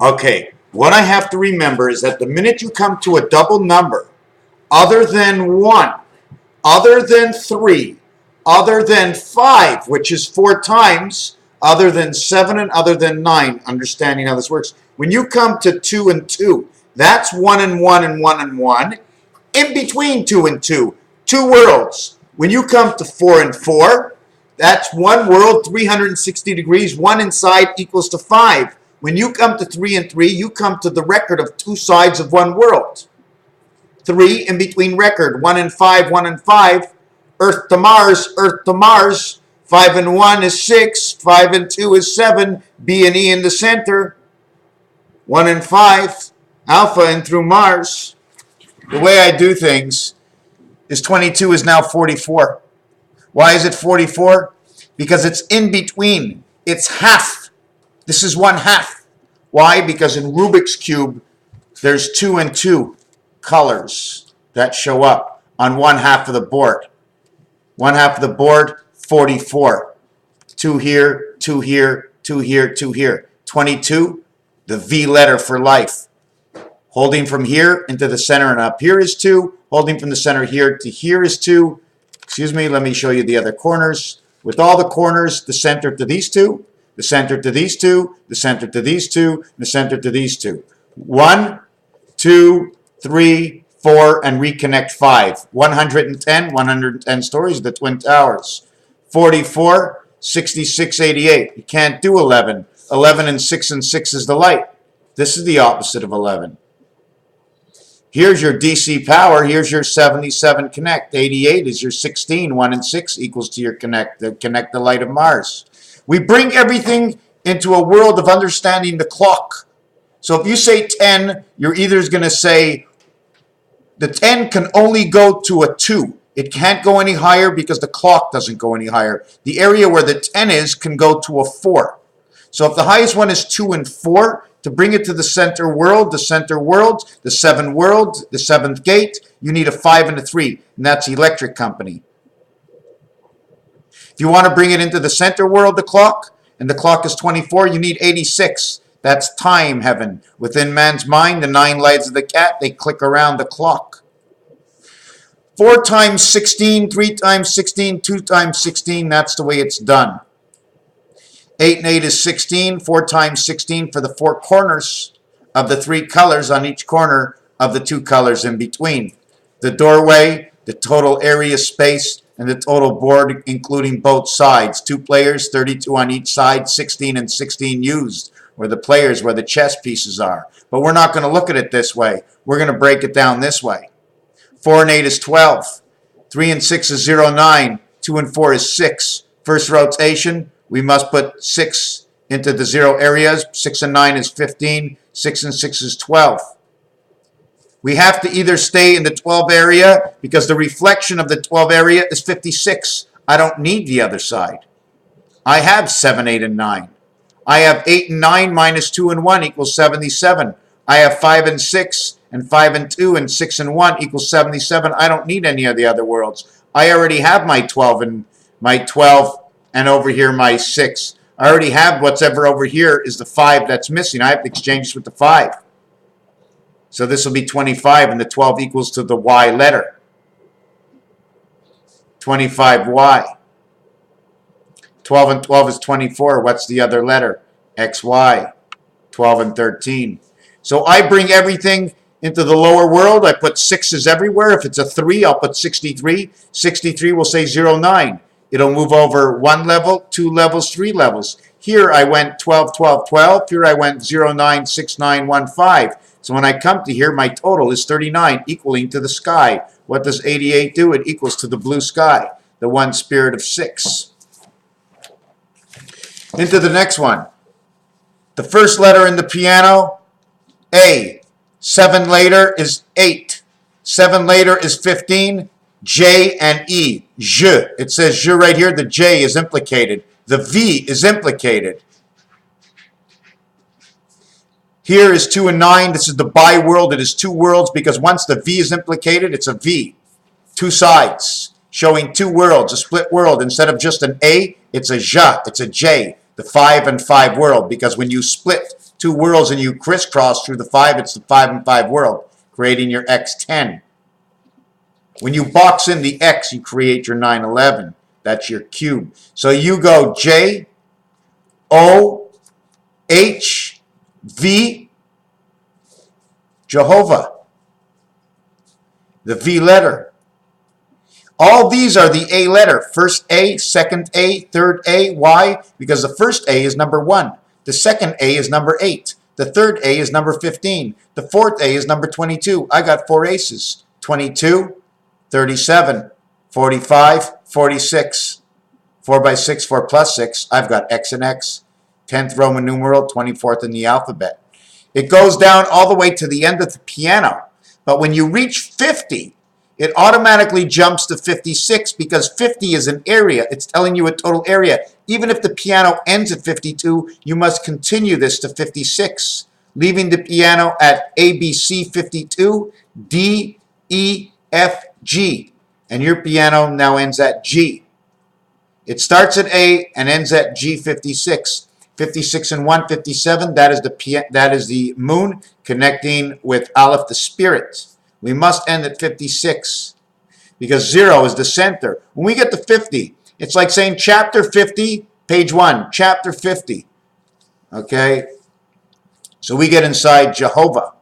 Okay, what I have to remember is that the minute you come to a double number, other than 1, other than 3, other than 5, which is 4 times, other than 7, and other than 9, understanding how this works. When you come to 2 and 2, that's 1 and 1 and 1 and 1. In between 2 and 2, 2 worlds. When you come to 4 and 4, that's 1 world, 360 degrees, 1 inside equals to 5. When you come to 3 and 3, you come to the record of 2 sides of 1 world. 3 in between record, 1 and 5, 1 and 5. Earth to Mars, Earth to Mars. 5 and 1 is 6, 5 and 2 is 7. B and E in the center. 1 and 5, Alpha and through Mars. The way I do things is 22 is now 44. Why is it 44? Because it's in between. It's half. This is 1/2. Why? Because in Rubik's Cube, there's 2 and 2 colors that show up on 1/2 of the board. 1/2 of the board, 44. 2 here, 2 here, 2 here, 2 here. 22, the V letter for life. Holding from here into the center and up here is 2. Holding from the center here to here is 2. Excuse me, let me show you the other corners. With all the corners, the center to these 2, the center to these 2, the center to these 2, the center to these 2. 1, 2, 3, 4, and reconnect 5. 110 stories, the Twin Towers. 44, 66, 88. You can't do 11. 11 and 6 is the light. This is the opposite of 11. Here's your DC power. Here's your 77 connect. 88 is your 16. 1 and 6 equals to your connect the light of Mars. We bring everything into a world of understanding the clock. So if you say 10, you're either going to say the 10 can only go to a 2. It can't go any higher because the clock doesn't go any higher. The area where the 10 is can go to a 4. So if the highest one is 2 and 4, to bring it to the center world, the 7 world, the 7th gate, you need a 5 and a 3, and that's electric company. If you want to bring it into the center world, the clock, and the clock is 24, you need 86. That's time heaven. Within man's mind, the 9 lives of the cat, they click around the clock. 4 times 16, 3 times 16, 2 times 16, that's the way it's done. 8 and 8 is 16, 4 times 16 for the 4 corners of the 3 colors on each corner of the 2 colors in between. The doorway, the total area space, and the total board including both sides. 2 players, 32 on each side, 16 and 16 used, where the players, where the chess pieces are. But we're not going to look at it this way. We're going to break it down this way. 4 and 8 is 12. 3 and 6 is 0, 9. 2 and 4 is 6. First rotation, we must put 6 into the 0 areas. 6 and 9 is 15. 6 and 6 is 12. We have to either stay in the 12 area because the reflection of the 12 area is 56. I don't need the other side. I have 7, 8, and 9. I have 8 and 9 minus 2 and 1 equals 77. I have 5 and 6 and 5 and 2 and 6 and 1 equals 77. I don't need any of the other worlds. I already have my 12 and over here my 6. I already have what's ever over here is the 5 that's missing. I have to exchange this with the 5. So this will be 25, and the 12 equals to the Y letter. 25Y. 12 and 12 is 24. What's the other letter? XY. 12 and 13. So I bring everything into the lower world. I put 6s everywhere. If it's a 3, I'll put 63. 63 will say 0, 9. It'll move over 1 level, 2 levels, 3 levels. Here I went 12, 12, 12. Here I went 0, 9, 6, 9, 1, 5. So when I come to here, my total is 39, equaling to the sky. What does 88 do? It equals to the blue sky, the one spirit of 6. Into the next one. The first letter in the piano, A. 7 later is 8. 7 later is 15. J and E. Je. It says je right here. The J is implicated. The V is implicated. Here is 2 and 9. This is the bi-world. It is 2 worlds because once the V is implicated, it's a V. 2 sides, showing 2 worlds, a split world. Instead of just an A, it's a ja, it's a J. the 5 and 5 world, because when you split two worlds and you crisscross through the 5, it's the 5 and 5 world, creating your x10. When you box in the x, you create your 911. That's your cube. So you go J, O, H, V, Jehovah. The V letter. All these are the A letter. First A, second A, third A. Why? Because the first A is number 1. The second A is number 8. The third A is number 15. The fourth A is number 22. I got 4 aces. 22, 37, 45, 46. 4 by 6, 4 plus 6. I've got X and X. 10th Roman numeral, 24th in the alphabet. It goes down all the way to the end of the piano. But when you reach 50, it automatically jumps to 56 because 50 is an area. It's telling you a total area. Even if the piano ends at 52, you must continue this to 56, leaving the piano at ABC 52, D, E, F, G. And your piano now ends at G. It starts at A and ends at G 56. 56 and 1, 57, that is the moon connecting with Aleph, the spirit. We must end at 56 because 0 is the center. When we get to 50, it's like saying chapter 50, page 1, chapter 50. Okay? So we get inside Jehovah.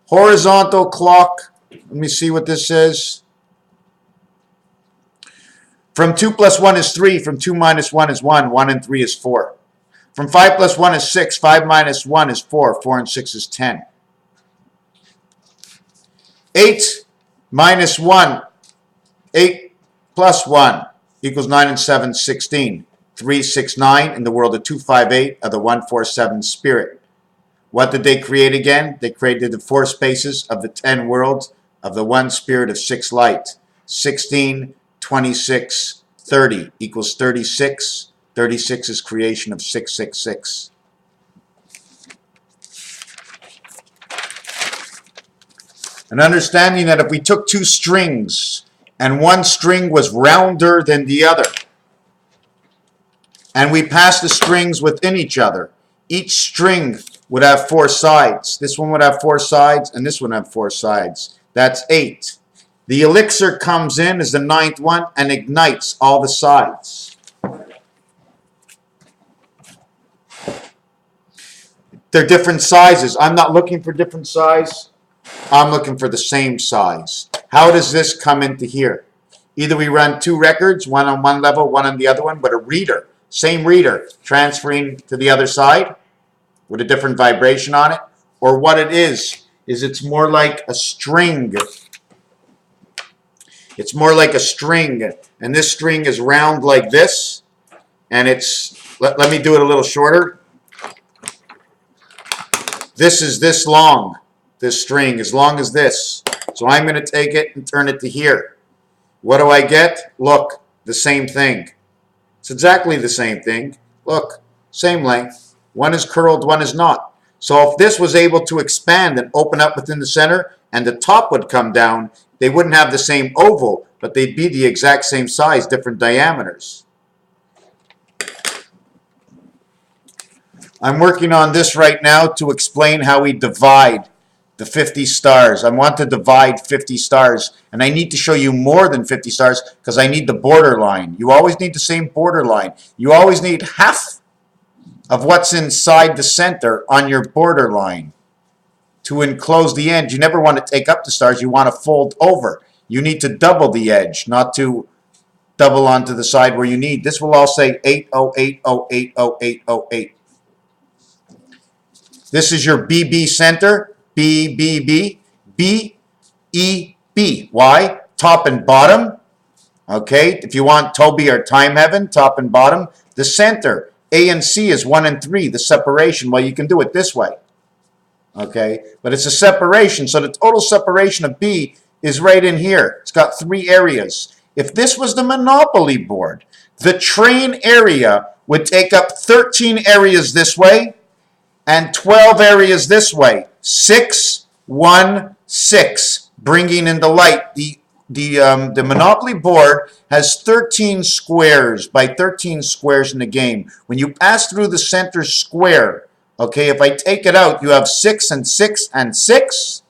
Horizontal clock. Let me see what this says. From 2 plus 1 is 3. From 2 minus 1 is 1. 1 and 3 is 4. From 5 plus 1 is 6. 5 minus 1 is 4. 4 and 6 is 10. 8 minus 1. 8 plus 1 equals 9 and 7, 16. 3, 6, 9 in the world of 2, 5, 8 of the 1, 4, 7 spirit. What did they create again? They created the 4 spaces of the 10 worlds of the 1 spirit of 6 light. 16, 26, 30 equals 36. 36 is creation of 666. An understanding that if we took 2 strings and one string was rounder than the other, and we passed the strings within each other, each string would have 4 sides. This one would have 4 sides, and this one would have 4 sides. That's 8. The elixir comes in as the 9th one and ignites all the sides. They're different sizes. I'm not looking for different size. I'm looking for the same size. How does this come into here? Either we run 2 records, one on one level, one on the other one, but a reader, same reader, transferring to the other side with a different vibration on it. Or what it is it's more like a string. It's more like a string, and this string is round like this, and it's, let me do it a little shorter. This is this long, this string, as long as this. So I'm going to take it and turn it to here. What do I get? Look, the same thing. It's exactly the same thing. Look, same length. One is curled, one is not. So if this was able to expand and open up within the center, and the top would come down, they wouldn't have the same oval, but they'd be the exact same size, different diameters. I'm working on this right now to explain how we divide the 50 stars. I want to divide 50 stars, and I need to show you more than 50 stars because I need the borderline. You always need the same borderline. You always need half of what's inside the center on your borderline to enclose the edge. You never want to take up the stars. You want to fold over. You need to double the edge, not to double onto the side where you need. This will all say 8080808808. This is your BB center, BBB, BEB. Why? Top and bottom. Okay, if you want Toby or Time Heaven, top and bottom. The center, A and C is 1 and 3, the separation. Well, you can do it this way. Okay, but it's a separation, so the total separation of B is right in here. It's got 3 areas. If this was the Monopoly board, the train area would take up 13 areas this way and 12 areas this way. 6, 1, 6, bringing in the light. The the Monopoly board has 13 squares by 13 squares in the game. When you pass through the center square, okay, if I take it out, you have 6 and 6 and 6,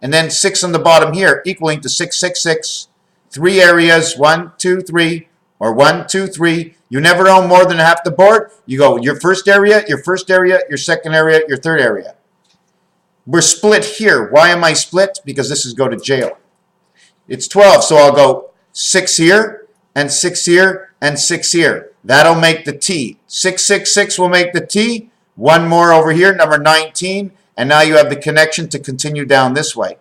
and then 6 on the bottom here, equaling to 6, 6, 6. 3 areas, 1, 2, 3, or 1, 2, 3. You never own more than half the board. You go your first area, your second area, your third area. We're split here. Why am I split? Because this is go to jail. It's 12, so I'll go 6 here, and 6 here, and 6 here. That'll make the T. 6, 6, 6 will make the T. One more over here, number 19, and now you have the connection to continue down this way.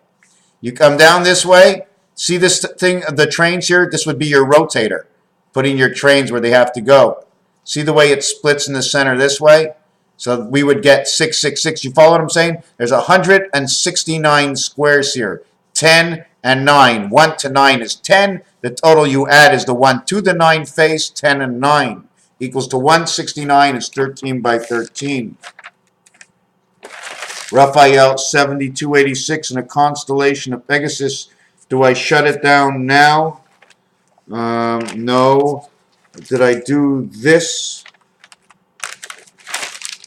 You come down this way. See this thing, the trains here? This would be your rotator, putting your trains where they have to go. See the way it splits in the center this way? So we would get 6, 6, 6. You follow what I'm saying? There's 169 squares here. 10 and 9. 1 to 9 is 10. The total you add is the 1 to the 9 face. 10 and 9 equals to 169 is 13 by 13. Raphael 7286 in a constellation of Pegasus. Do I shut it down now? No. Did I do this?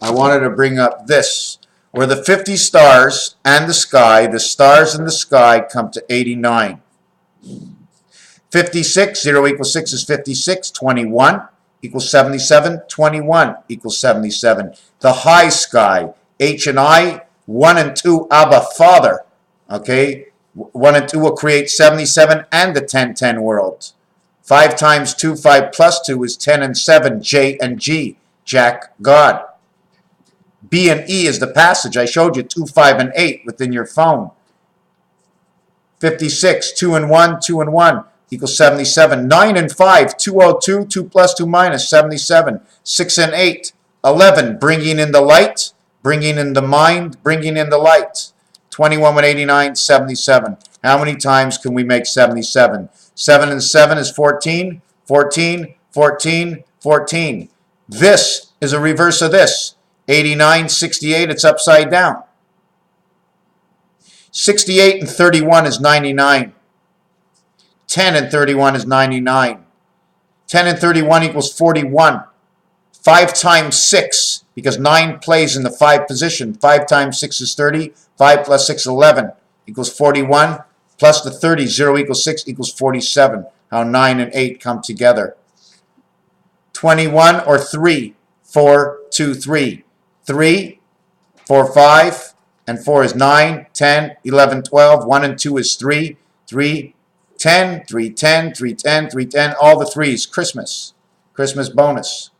I wanted to bring up this. Where the 50 stars and the stars in the sky come to 89. 56, 0 equals 6 is 56. 21 equals 77. 21 equals 77. The high sky, H and I, 1 and 2, Abba, Father. Okay? 1 and 2 will create 77 and the 10, 10 world. 5 times 2, 5 plus 2 is 10 and 7, J and G, Jack, God. B and E is the passage. I showed you 2, 5, and 8 within your phone. 56, 2 and 1, 2 and 1 equals 77. 9 and 5, 202, 2 plus 2 minus 77. 6 and 8, 11, bringing in the light, bringing in the mind, bringing in the light. 21 with 89, 77. How many times can we make 77? 7 and 7 is 14, 14, 14, 14. This is a reverse of this. 89, 68, it's upside down. 68 and 31 is 99. 10 and 31 is 99. 10 and 31 equals 41. 5 times 6, because 9 plays in the 5 position. 5 times 6 is 30. 5 plus 6 is 11 equals 41. Plus the 30, 0 equals 6 equals 47. How 9 and 8 come together. 21 or 3, 4, 2, 3. 3, 4, 5, and 4 is 9, 10, 11, 12. 1 and 2 is 3, 3, 10, 3, 10, 3, 10, 3, 10. All the 3s, Christmas. Christmas bonus.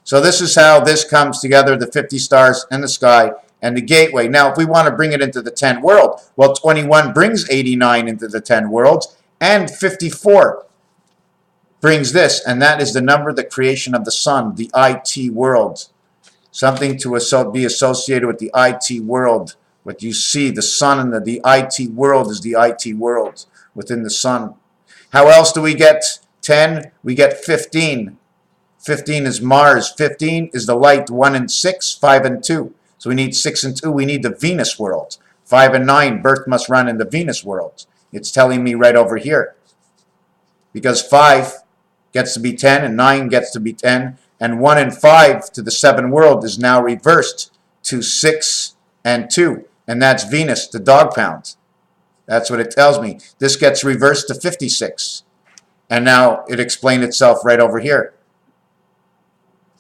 So this is how this comes together, the 50 stars in the sky and the gateway. Now, if we want to bring it into the 10 world, well, 21 brings 89 into the 10 worlds, and 54 brings this, and that is the number of the creation of the sun, the IT world. Something to be associated with the IT world. What you see, the sun and the IT world is the IT world within the sun. How else do we get 10? We get 15. 15 is Mars. 15 is the light, 1 and 6, 5 and 2. So we need 6 and 2. We need the Venus world. 5 and 9, birth must run in the Venus world. It's telling me right over here. Because 5 gets to be 10 and 9 gets to be 10. And 1 and 5 to the 7 world is now reversed to 6 and 2. And that's Venus, the dog pound. That's what it tells me. This gets reversed to 56. And now it explained itself right over here.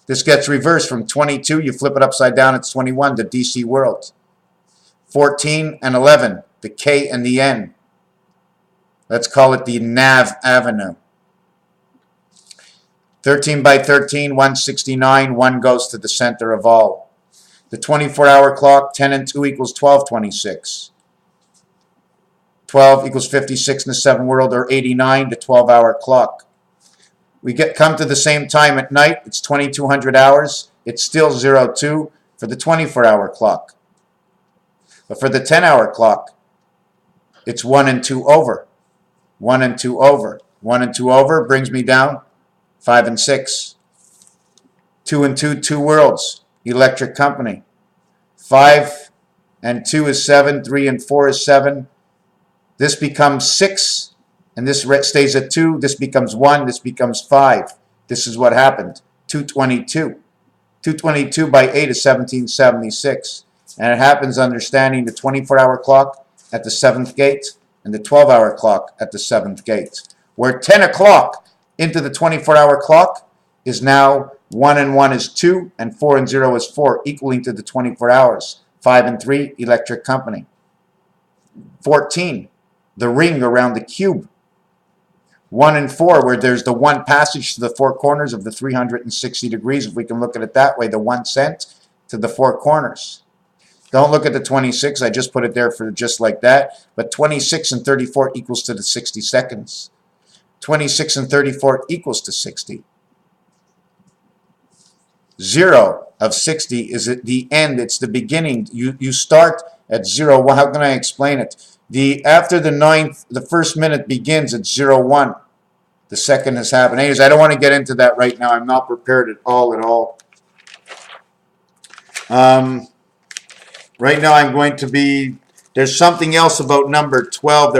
This gets reversed from 22. You flip it upside down, it's 21, the DC world. 14 and 11, the K and the N. Let's call it the Nav Avenue. 13 by 13, 169, 1 goes to the center of all. The 24-hour clock, 10 and 2 equals 1226. 12 equals 56 in the 7 world, or 89, the 12-hour clock. We come to the same time at night, it's 2200 hours, it's still 02 for the 24-hour clock. But for the 10-hour clock, it's 1 and 2 over. 1 and 2 over. 1 and 2 over brings me down 5 and 6. 2 and 2, 2 worlds. Electric company. 5 and 2 is 7. 3 and 4 is 7. This becomes 6 and this stays at 2. This becomes 1. This becomes 5. This is what happened. 222. 222 by 8 is 1776. And it happens understanding the 24-hour clock at the 7th gate and the 12-hour clock at the 7th gate. Where 10 o'clock into the 24-hour clock is now 1 and 1 is 2, and 4 and 0 is 4, equaling to the 24 hours. 5 and 3, electric company. 14, the ring around the cube. 1 and 4, where there's the 1 passage to the 4 corners of the 360 degrees, if we can look at it that way, the 1 cent to the 4 corners. Don't look at the 26, I just put it there for just like that, but 26 and 34 equals to the 60 seconds. 26 and 34 equals to 60. 0 of 60 is at the end, it's the beginning. You start at 0. Well, how can I explain it? After the 9th, the first minute begins at 01. The second has happened. Anyways, I don't want to get into that right now. I'm not prepared at all. Right now I'm going to be, there's something else about number 12.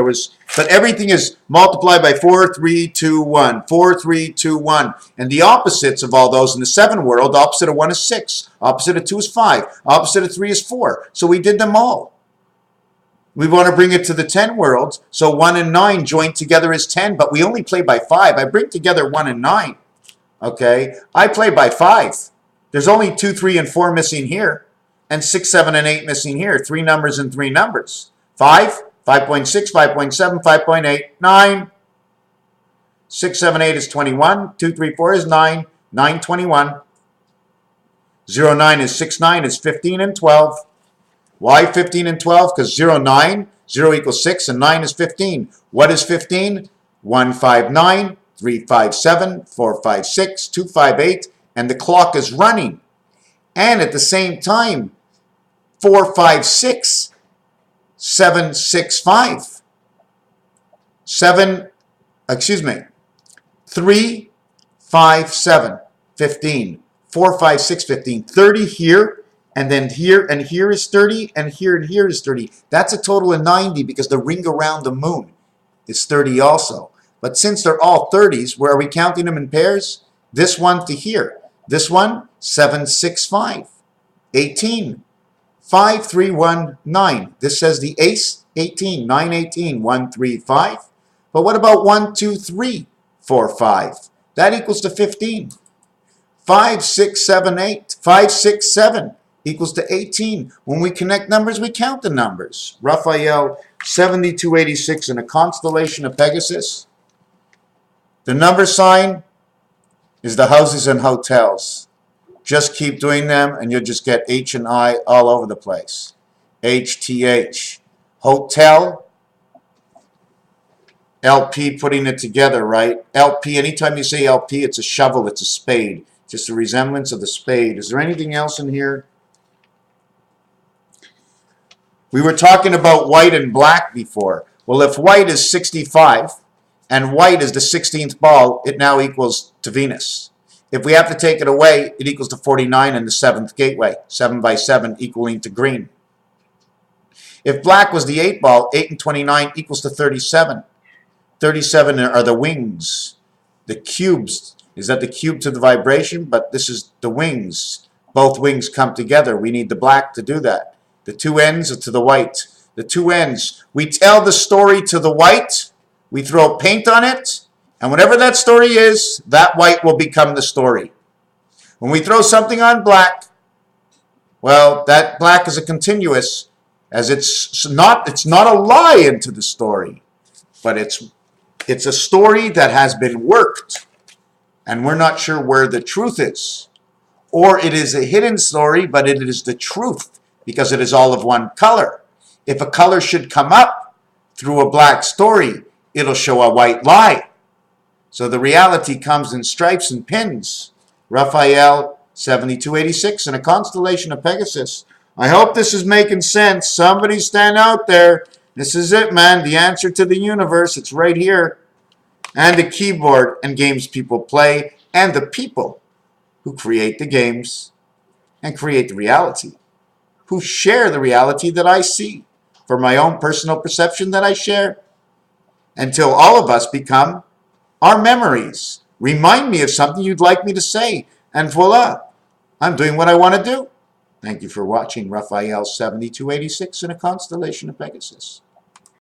But everything is multiplied by 4, 3, 2, 1. 4, 3, 2, 1. And the opposites of all those in the 7 world, opposite of 1 is 6. Opposite of 2 is 5. Opposite of 3 is 4. So we did them all. We want to bring it to the 10 world. So 1 and 9 joined together is 10, but we only play by 5. I bring together 1 and 9. Okay? I play by 5. There's only 2, 3, and 4 missing here. And 6, 7, and 8 missing here. 3 numbers and 3 numbers. 5, 5.6, 5.7, 5.8, 9. 6, 7, 8 is 21. 2, 3, 4 is 9. 9, 21. 0, 9 is 6, 9 is 15 and 12. Why 15 and 12? Because 0, 9, 0 equals 6, and 9 is 15. What is 15? 1, 5, 9, 3, 5, 7, 4, 5, 6, 2, 5, 8, and the clock is running. And at the same time, 4, 5, 6, 7, 6, 5. 3, 5, 7, 15. 4, 5, 6, 15. 30 here. And then here and here is 30, and here is 30. That's a total of 90 because the ring around the moon is 30 also. But since they're all 30s, where are we counting them in pairs? This one to here. This one, 7, 6, 5. 18. 5, 3, 1, 9. This says the ace, 18. 9, 18. 1, 3, 5. But what about 1, 2, 3, 4, 5? That equals to 15. 5, 6, 7, 8. 5, 6, 7. Equals to 18. When we connect numbers, we count the numbers. Raphael, 7286 in a constellation of Pegasus. The number sign is the houses and hotels. Just keep doing them and you'll just get H and I all over the place. HTH. Hotel. LP, putting it together, right? LP, anytime you say LP, it's a shovel, it's a spade. Just a resemblance of the spade. Is there anything else in here? We were talking about white and black before. Well, if white is 65 and white is the 16th ball, it now equals to Venus. If we have to take it away, it equals to 49 in the 7th gateway. 7 by 7 equaling to green. If black was the 8 ball, 8 and 29 equals to 37. 37 are the wings. The cubes, is that the cube to the vibration? But this is the wings. Both wings come together. We need the black to do that. The 2 ends are to the white. The 2 ends. We tell the story to the white. We throw paint on it. And whatever that story is, that white will become the story. When we throw something on black, well, that black is a continuous, as it's not a lie into the story, but it's a story that has been worked, and we're not sure where the truth is. Or it is a hidden story, but it is the truth, because it is all of one color. If a color should come up through a black story, it'll show a white lie. So the reality comes in stripes and pins. Raphael, 7286 in a constellation of Pegasus. I hope this is making sense. Somebody stand out there. This is it, man. The answer to the universe. It's right here. And the keyboard and games people play, and the people who create the games and create the reality, who share the reality that I see for my own personal perception that I share. until all of us become our memories. Remind me of something you'd like me to say, and voila, I'm doing what I want to do. Thank you for watching Raphael 7286 in a constellation of Pegasus.